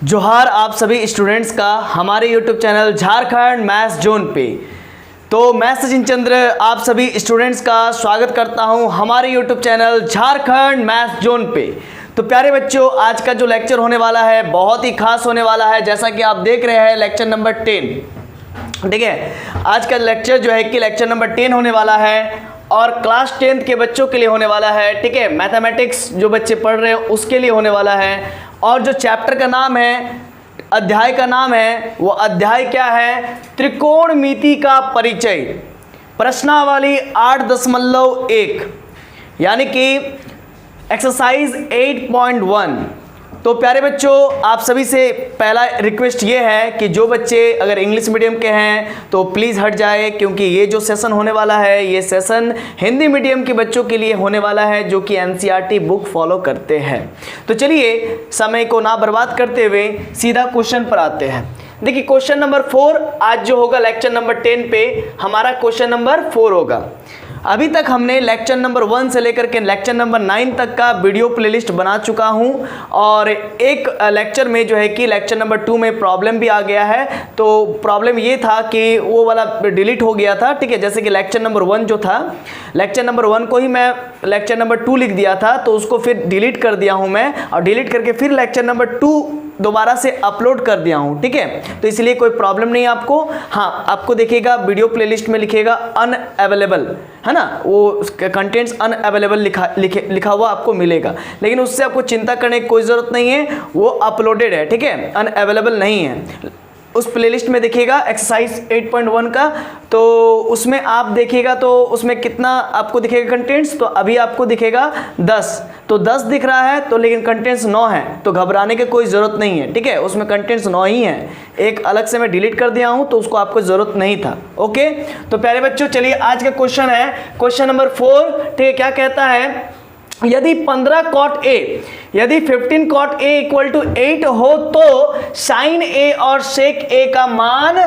जोहार आप सभी स्टूडेंट्स का हमारे YouTube channel Jharkhand maths zone पे। तो मैं सचिन चंद्र आप सभी स्टूडेंट्स का स्वागत करता हूं हमारे YouTube channel Jharkhand maths zone पे। तो प्यारे बच्चों, आज का जो लेक्चर होने वाला है बहुत ही खास होने वाला है। जैसा कि आप देख रहे हैं लेक्चर नंबर 10, ठीक है। आज का लेक्चर जो है कि लेक्चर नंबर 10 होने वाला है और क्लास 10th के बच्चों के लिए होने वाला है, ठीक है। मैथमेटिक्स जो बच्चे पढ़ रहे हैं उसके लिए होने वाला है। और जो चैप्टर का नाम है, अध्याय का नाम है, वो अध्याय क्या है? त्रिकोणमिति का परिचय, प्रश्नावली 8.1 यानी कि एक्सरसाइज 8.1। तो प्यारे बच्चों, आप सभी से पहला रिक्वेस्ट ये है कि जो बच्चे अगर इंग्लिश मीडियम के हैं तो प्लीज़ हट जाए, क्योंकि ये जो सेशन होने वाला है ये सेशन हिंदी मीडियम के बच्चों के लिए होने वाला है जो कि एनसीईआरटी बुक फॉलो करते हैं। तो चलिए समय को ना बर्बाद करते हुए सीधा क्वेश्चन पर आते हैं। देखिए क्वेश्चन नंबर 4 आज जो होगा लेक्चर नंबर 10 पे हमारा क्वेश्चन नंबर 4 होगा। अभी तक हमने लेक्चर नंबर 1 से लेकर के लेक्चर नंबर 9 तक का वीडियो प्लेलिस्ट बना चुका हूं और एक लेक्चर में जो है कि लेक्चर नंबर 2 में प्रॉब्लम भी आ गया है। तो प्रॉब्लम ये था कि वो वाला डिलीट हो गया था, ठीक है। जैसे कि लेक्चर नंबर 1 जो था, लेक्चर नंबर 1 को ही मैं लेक्चर नंबर 2 लिख दिया था, तो उसको फिर डिलीट कर दिया हूँ मैं और डिलीट करके फिर लेक्चर नंबर 2 दोबारा से अपलोड कर दिया हूं, ठीक है। तो इसलिए कोई प्रॉब्लम नहीं आपको। हाँ, आपको देखिएगा वीडियो प्लेलिस्ट में लिखेगा अनअवेलेबल, है ना, वो कंटेंट्स अनअवेलेबल लिखा हुआ आपको मिलेगा, लेकिन उससे आपको चिंता करने की कोई ज़रूरत नहीं है, वो अपलोडेड है, ठीक है, अनअवेलेबल नहीं है। उस प्लेलिस्ट में देखिएगा एक्सरसाइज 8.1 का, तो उसमें आप देखिएगा तो उसमें कितना आपको दिखेगा कंटेंट्स, तो अभी आपको दिखेगा 10, तो 10 दिख रहा है तो लेकिन कंटेंट्स 9 है, तो घबराने की कोई ज़रूरत नहीं है, ठीक है। उसमें कंटेंट्स 9 ही है, एक अलग से मैं डिलीट कर दिया हूं तो उसको आपको ज़रूरत नहीं था। ओके, तो प्यारे बच्चों चलिए आज का क्वेश्चन है क्वेश्चन नंबर 4, ठीक है। क्या कहता है? यदि 15 cot A, यदि 15 cot A इक्वल टू 8 हो तो साइन A और सेक A का मान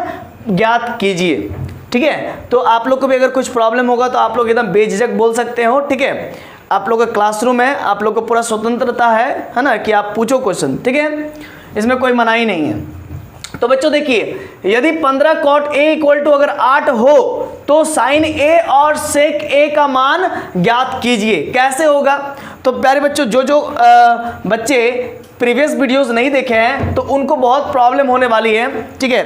ज्ञात कीजिए, ठीक है। तो आप लोग को भी अगर कुछ प्रॉब्लम होगा तो आप लोग एकदम बेझिझक बोल सकते हो, ठीक है। आप लोग का क्लासरूम है, आप लोग को पूरा स्वतंत्रता है ना, कि आप पूछो क्वेश्चन, ठीक है, इसमें कोई मनाही नहीं है। तो बच्चों देखिए, यदि 15 cot A इक्वल टू अगर 8 हो तो साइन A और सेक A का मान ज्ञात कीजिए। कैसे होगा? तो प्यारे बच्चों, जो बच्चे प्रीवियस वीडियोस नहीं देखे हैं तो उनको बहुत प्रॉब्लम होने वाली है, ठीक है।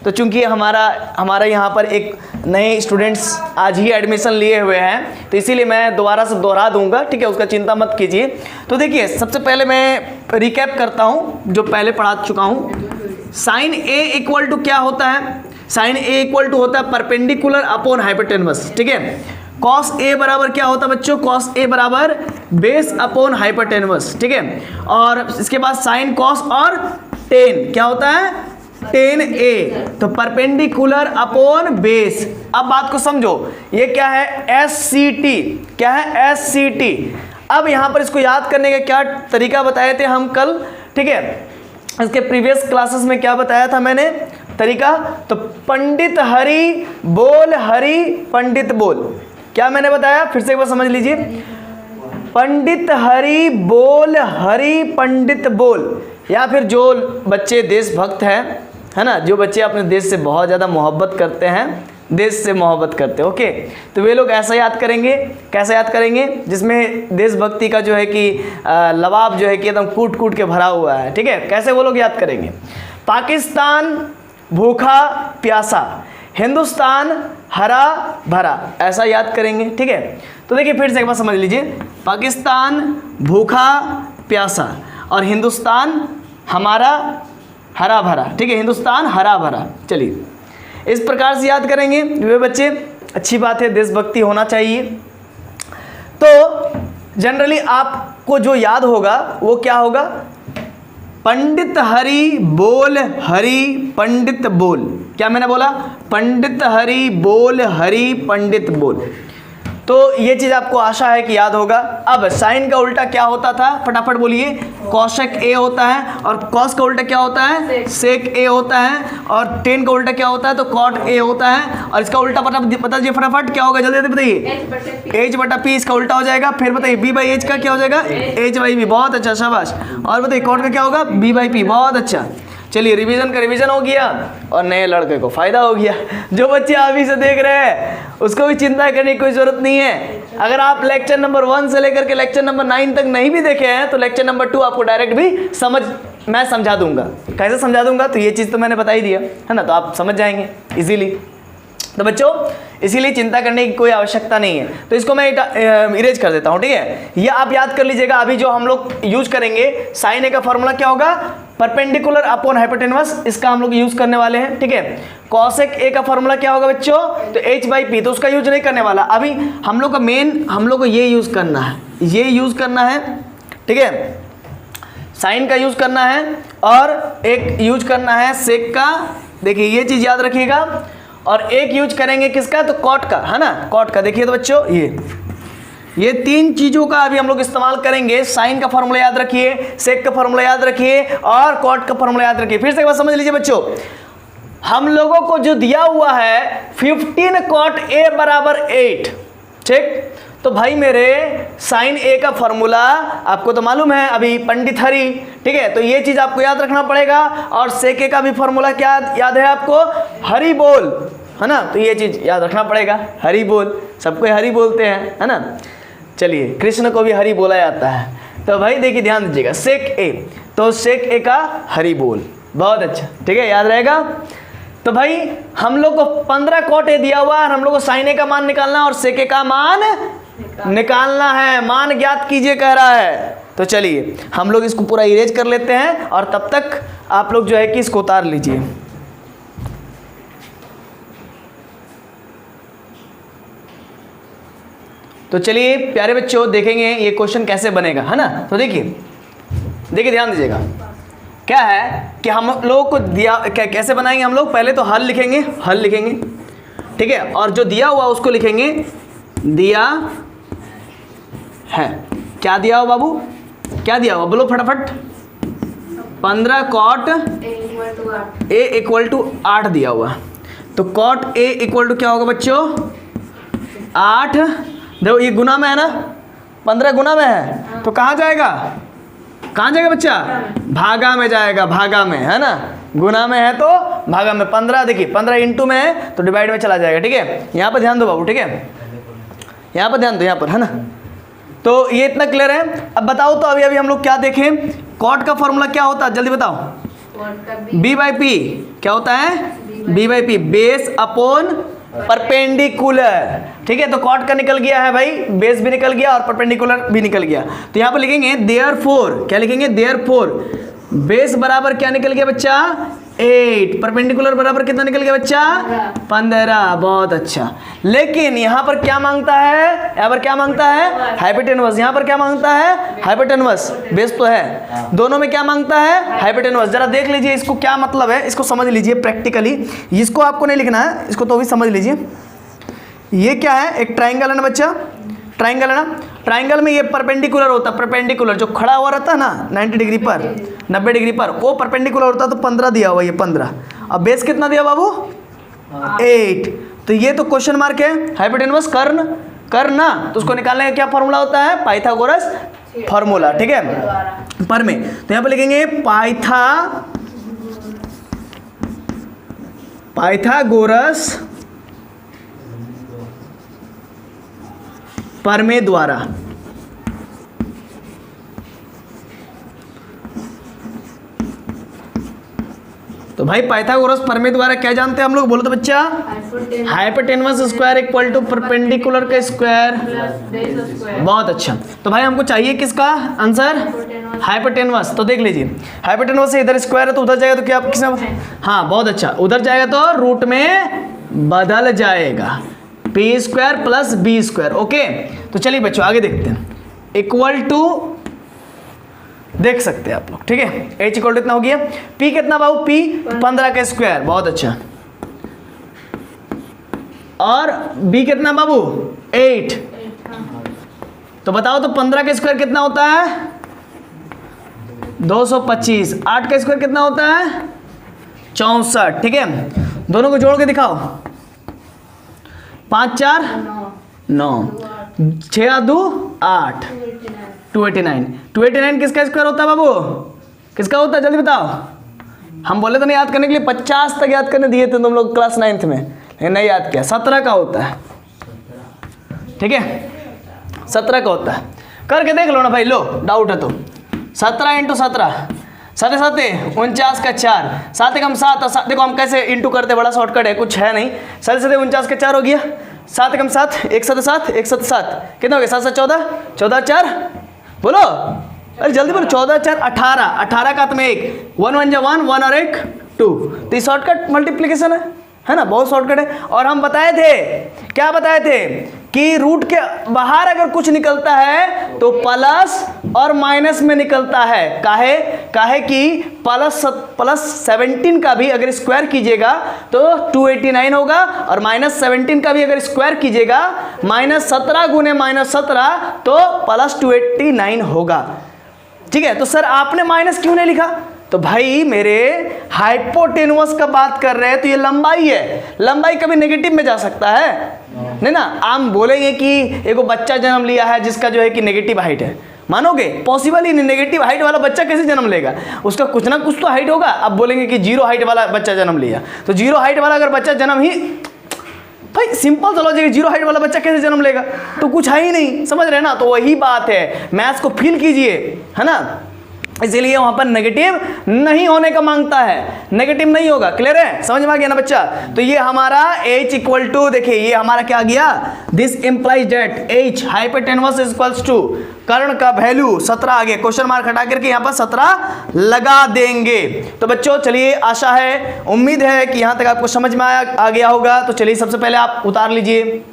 तो चूंकि हमारा यहाँ पर एक नए स्टूडेंट्स आज ही एडमिशन लिए हुए हैं, तो इसीलिए मैं दोबारा से दोहरा दूंगा, ठीक है, उसका चिंता मत कीजिए। तो देखिए, सबसे पहले मैं रिकैप करता हूँ जो पहले पढ़ा चुका हूँ। साइन A इक्वल टू क्या होता है? साइन A इक्वल टू होता है परपेंडिकुलर अपॉन हाइपोटेनस, ठीक है। कॉस A बराबर क्या होता है बच्चों? कॉस A बराबर बेस अपॉन हाइपोटेनस, ठीक है। और इसके बाद साइन कॉस और टेन क्या होता है? टेन A, तो परपेंडिकुलर अपॉन बेस। अब बात को समझो, ये क्या है? SCT, क्या है? SCT। अब यहाँ पर इसको याद करने का क्या तरीका बताए थे हम कल, ठीक है। इसके प्रीवियस क्लासेस में क्या बताया था मैंने तरीका? तो पंडित हरि बोल, हरि पंडित बोल। क्या मैंने बताया? फिर से एक बार समझ लीजिए। पंडित हरि बोल, हरि पंडित बोल। या फिर जो बच्चे देशभक्त हैं, है ना, जो बच्चे अपने देश से बहुत ज़्यादा मोहब्बत करते हैं, देश से मोहब्बत करते हैं, ओके, तो वे लोग ऐसा याद करेंगे। कैसे याद करेंगे? जिसमें देशभक्ति का जो है कि लबाब जो है कि एकदम कूट कूट के भरा हुआ है, ठीक है। कैसे वो लोग याद करेंगे? पाकिस्तान भूखा प्यासा, हिंदुस्तान हरा भरा, ऐसा याद करेंगे, ठीक है। तो देखिए फिर से एक बार समझ लीजिए, पाकिस्तान भूखा प्यासा और हिंदुस्तान हमारा हरा भरा, ठीक है, हिंदुस्तान हरा भरा। चलिए इस प्रकार से याद करेंगे वे बच्चे, अच्छी बात है, देशभक्ति होना चाहिए। तो जनरली आपको जो याद होगा वो क्या होगा? पंडित हरि बोल, हरि पंडित बोल। क्या मैंने बोला? पंडित हरि बोल, हरि पंडित बोल। तो ये चीज़ आपको आशा है कि याद होगा। अब साइन का उल्टा क्या होता था, फटाफट बोलिए। कॉशेक ए होता है, और कॉस का उल्टा क्या होता है, सेक ए होता है, और टेन का उल्टा क्या होता है, तो कॉट ए होता है। और इसका उल्टा बता दीजिए फटाफट क्या होगा, जल्दी जल्दी बताइए। एच बटा पी इसका उल्टा हो जाएगा। फिर बताइए बी बाई एच का क्या हो जाएगा, एच बाई बी। बहुत अच्छा, शाबाश। और बताइए कॉट का क्या होगा, बी बाई पी। बहुत अच्छा। चलिए रिवीजन का रिवीजन हो गया और नए लड़के को फायदा हो गया। जो बच्चे अभी से देख रहे हैं उसको भी चिंता करने की कोई जरूरत नहीं है। अगर आप लेक्चर नंबर 1 से लेकर के लेक्चर नंबर 9 तक नहीं भी देखे हैं तो लेक्चर नंबर 2 आपको डायरेक्ट भी मैं समझा दूंगा। कैसे समझा दूंगा, तो ये चीज़ तो मैंने बता ही दिया है ना, तो आप समझ जाएंगे इजीली। तो बच्चों इसीलिए चिंता करने की कोई आवश्यकता नहीं है। तो इसको मैं इरेज कर देता हूँ, ठीक है। ये आप याद कर लीजिएगा। अभी जो हम लोग यूज करेंगे साइन ए का फॉर्मूला क्या होगा, परपेंडिकुलर अपॉन हाइपोटेनस, इसका हम लोग यूज करने वाले हैं, ठीक है। कॉसेक ए का फॉर्मूला क्या होगा बच्चों, तो एच बाई पी, तो उसका यूज नहीं करने वाला। अभी हम लोग का मेन, हम लोग को ये यूज करना है, ये यूज करना है, ठीक है। साइन का यूज करना है और एक यूज करना है सेक का। देखिए ये चीज याद रखिएगा। और एक यूज करेंगे किसका, तो कॉट का, है ना, कॉट का। देखिए तो बच्चों ये 3 चीजों का अभी हम लोग इस्तेमाल करेंगे। साइन का फॉर्मूला याद रखिए, सेक का फॉर्मूला याद रखिए, और कॉट का फॉर्मूला याद रखिए। फिर से एक बार समझ लीजिए बच्चों, हम लोगों को जो दिया हुआ है 15 कॉट ए बराबर 8, ठीक। तो भाई मेरे साइन ए का फॉर्मूला आपको तो मालूम है, अभी पंडित हरी, ठीक है। तो ये चीज आपको याद रखना पड़ेगा। और सेक ए का भी फॉर्मूला क्या याद है आपको, हरी बोल, है ना। तो ये चीज याद रखना पड़ेगा, हरी बोल, सबको हरी बोलते हैं, है ना। चलिए कृष्ण को भी हरी बोला जाता है। तो भाई देखिए ध्यान दीजिएगा, सेक ए, तो सेक ए का हरी बोल। बहुत अच्छा, ठीक है, याद रहेगा। तो भाई हम लोग को 15 कॉट ए दिया हुआ है, हम लोग को साइन ए का मान निकालना है और सेक ए का मान निकालना है। मान ज्ञात कीजिए कह रहा है। तो चलिए हम लोग इसको पूरा इरेज कर लेते हैं और तब तक आप लोग जो है कि इसको उतार लीजिए। तो चलिए प्यारे बच्चों देखेंगे ये क्वेश्चन कैसे बनेगा, है ना। तो देखिए ध्यान दीजिएगा। क्या है कि हम लोगों को दिया, कैसे बनाएंगे हम लोग, पहले तो हल लिखेंगे, ठीक है। और जो दिया हुआ उसको लिखेंगे दिया है। क्या दिया हुआ बाबू, क्या दिया हुआ, बोलो फटाफट। 15 कॉट ए इक्वल टू 8 दिया हुआ। तो कॉट ए इक्वल टू क्या होगा बच्चों, 8। देखो ये गुना में है ना, 15 गुना में है, तो कहाँ जाएगा, कहाँ जाएगा बच्चा, भागा में जाएगा, भागा में, है ना। गुना में है तो भागा में। 15 देखिए 15 इंटू में है तो डिवाइड में चला जाएगा, ठीक है। यहाँ पर ध्यान दो बाबू, ठीक है, यहाँ पर ध्यान दो, यहाँ पर, है ना। तो ये इतना क्लियर है। अब बताओ तो अभी हम लोग क्या देखें, कॉट का फॉर्मूला क्या होता है, जल्दी बताओ। बी बाई पी क्या होता है, b by p, base upon perpendicular, ठीक है। तो कॉट का निकल गया है भाई, बेस भी निकल गया और परपेंडिकुलर भी निकल गया। तो यहाँ पर लिखेंगे देयरफॉर, क्या लिखेंगे, देयरफॉर बेस बराबर क्या निकल गया बच्चा, 8, परपेंडिकुलर बराबर कितना निकल गया बच्चा, 15। बहुत अच्छा। लेकिन यहाँ पर क्या मांगता है, यहाँ पर क्या मांगता है, हाइपोटेनस। यहाँ पर क्या मांगता है, हाइपोटेनस। बेस तो है, दोनों में क्या मांगता है, हाइपोटेनस। जरा देख लीजिए इसको क्या मतलब है, इसको समझ लीजिए प्रैक्टिकली। इसको आपको नहीं लिखना है, इसको तो भी समझ लीजिए। ये क्या है, एक ट्राइंगल है ना बच्चा, ट्राइंगल है ना। ट्राइंगल में ये परपेंडिकुलर होता है, परपेंडिकुलर जो खड़ा हुआ रहता है ना 90 डिग्री पर, 90 डिग्री पर, वो परपेंडिकुलर होता है। तो 15 दिया हुआ, ये 15। अब बेस कितना दिया बाबू, 8। तो ये तो क्वेश्चन मार्क है, हाइपोटेनस करना। तो उसको निकालने का क्या फॉर्मूला होता है, पाइथागोरस फॉर्मूला, ठीक है, पर में। तो यहाँ पर लिखेंगे पाइथागोरस परमे द्वारा। तो भाई पाइथागोरस परमे द्वारा क्या जानते हैं हम लोग, बोलो तो बच्चा, hypotenuse square equal to perpendicular का स्क्वायर। बहुत अच्छा। तो भाई हमको चाहिए किसका आंसर, हाइपोटेनस। तो देख लीजिए हाइपोटेनस से इधर स्क्वायर है तो उधर जाएगा तो क्या किसने, हाँ बहुत अच्छा, उधर जाएगा तो रूट में बदल जाएगा, p square plus b square. Okay तो चलिए बच्चों आगे देखते हैं। इक्वल टू देख सकते हैं आप लोग, ठीक है। एच इक्वल टू इतना हो गया, पी कितना बाबू, पी 15 का स्क्वायर। बहुत अच्छा। और बी कितना बाबू, 8। तो बताओ तो 15 का स्क्वायर कितना होता है? 225। 8 का स्क्वायर कितना होता है? 64। ठीक है, दोनों को जोड़ के दिखाओ। 5 4 9, 6 2 8, 289। 289 किसका स्क्वायर होता है बाबू? किसका होता है जल्दी बताओ। हम बोले तो नहीं याद करने के लिए, 50 तक याद करने दिए थे तुम लोग क्लास 9th में, लेकिन नहीं याद किया। 17 का होता है। ठीक है, 17 का होता है। करके देख लो ना भाई, लो डाउट है तो। 17 × 17 7 7 49 का 4, 7 × 7। देखो हम कैसे इंटू करते, बड़ा शॉर्टकट है, कुछ है नहीं। 7 7 49 का 4 हो गया। 7 × 7 1 7 7 1 7 7 कितना हो गया? 7 7 14, 14 4 बोलो, अरे जल्दी बोलो। 14 4 18, 18 का में 1, 1 1 1 1 और 1 2। तो ये शॉर्टकट मल्टीप्लिकेशन है ना, बहुत शॉर्टकट है। और हम बताए थे, क्या बताए थे कि रूट के बाहर अगर कुछ निकलता है तो प्लस और माइनस में निकलता है। काहे कि प्लस 17 का भी अगर स्क्वायर कीजिएगा तो 289 होगा, और माइनस 17 का भी अगर स्क्वायर कीजिएगा -17 गुने -17 तो प्लस 289 होगा। ठीक है, तो सर आपने माइनस क्यों नहीं लिखा? तो भाई मेरे हाइपोटेन्यूस का बात कर रहे हैं, तो ये लंबाई है, लंबाई कभी नेगेटिव में जा सकता है नहीं ना। हम बोलेंगे कि एक बच्चा जन्म लिया है जिसका जो है कि नेगेटिव हाइट है, मानोगे? पॉसिबल ही नहीं, नेगेटिव हाइट वाला बच्चा कैसे जन्म लेगा? उसका कुछ ना कुछ तो हाइट होगा। अब बोलेंगे कि 0 हाइट वाला बच्चा जन्म लिया, तो 0 हाइट वाला अगर बच्चा जन्म ही, भाई सिंपल सा लॉजिक है, 0 हाइट वाला बच्चा कैसे जन्म लेगा? तो कुछ है ही नहीं, समझ रहे ना। तो वही बात है, मैथ्स को फील कीजिए, है ना। इसीलिए वहां पर नेगेटिव नहीं होने का मांगता है, नेगेटिव नहीं होगा। क्लियर है, समझ में आ गया ना बच्चा? तो ये हमारा h इक्वल टू, देखिए ये हमारा क्या आ गया, this implies that h hypotenuse equals to कर्ण का वैल्यू 17 आ गया। क्वेश्चन मार्क हटा करके यहाँ पर 17 लगा देंगे। तो बच्चों चलिए, आशा है, उम्मीद है कि यहाँ तक आपको समझ में आ गया होगा। तो चलिए सबसे पहले आप उतार लीजिए।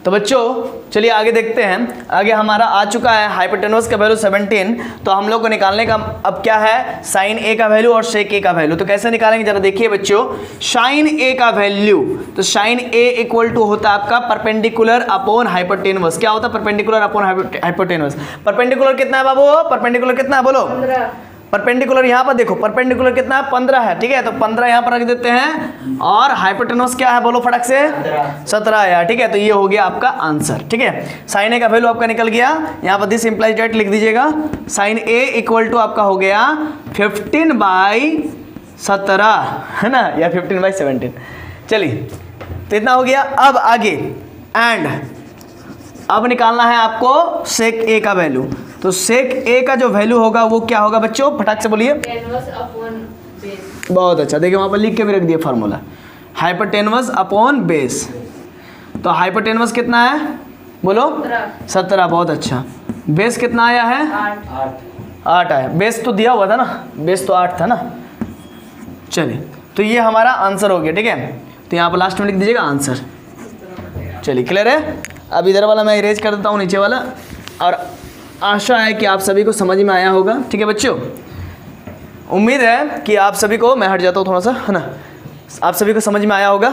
तो बच्चों चलिए आगे देखते हैं। आगे हमारा आ चुका है हाइपोटेन्यूस का वैल्यू 17। तो हम लोग को निकालने का अब क्या है, साइन ए का वैल्यू और सेक ए का वैल्यू। तो कैसे निकालेंगे जरा देखिए बच्चों। साइन ए का वैल्यू, तो साइन ए इक्वल टू होता है आपका परपेंडिकुलर अपॉन हाइपोटेन्यूस। क्या होता है? Perpendicular upon hypotenuse. परपेंडिकुलर कितना है बाबू? परपेंडिकुलर कितना है बोलो? परपेंडिकुलर यहाँ पर देखो, परपेंडिकुलर कितना है? 15 है। ठीक है, तो 15 यहाँ पर रख देते हैं। और हाइपोटेन्यूस क्या है बोलो फटक से? 17 है। ठीक है, तो ये हो गया आपका आंसर। ठीक है, साइन ए का वैल्यू आपका निकल गया। यहाँ पर दिस इंप्लाइज डेट लिख दीजिएगा। साइन ए इक्वल टू आपका हो गया 15/17, है ना, या 15/17। चलिए, तो इतना हो गया। अब आगे एंड अब निकालना है आपको सेक ए का वैल्यू। तो सेक ए का जो वैल्यू होगा वो क्या होगा बच्चों? फटाक से बोलिए। बहुत अच्छा, देखिए वहाँ पर लिख के भी रख दिया फार्मूला, हाइपोटेन्यूस अपॉन बेस। तो हाइपोटेन्यूस कितना है बोलो? 17। बहुत अच्छा। बेस कितना आया है? 8 आया। बेस तो दिया हुआ था ना, बेस तो 8 था ना। चलिए, तो ये हमारा आंसर हो गया। ठीक है, तो यहाँ पर लास्ट में लिख दीजिएगा आंसर। चलिए, क्लियर है। अब इधर वाला मैं इरेज कर देता हूँ, नीचे वाला। और आशा है कि आप सभी को समझ में आया होगा। ठीक है बच्चों, उम्मीद है कि आप सभी को, मैं हट जाता हूँ थोड़ा सा, है ना, आप सभी को समझ में आया होगा।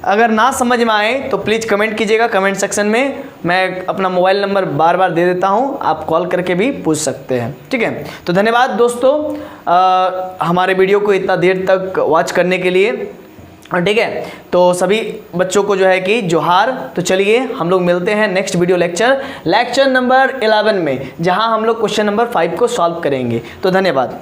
अगर ना समझ में आए तो प्लीज़ कमेंट कीजिएगा कमेंट सेक्शन में। मैं अपना मोबाइल नंबर बार बार दे देता हूँ, आप कॉल करके भी पूछ सकते हैं। ठीक है, तो धन्यवाद दोस्तों हमारे वीडियो को इतना देर तक वॉच करने के लिए। ठीक है, तो सभी बच्चों को जो है कि जोहार। तो चलिए हम लोग मिलते हैं नेक्स्ट वीडियो लेक्चर नंबर 11 में, जहां हम लोग क्वेश्चन नंबर 5 को सॉल्व करेंगे। तो धन्यवाद।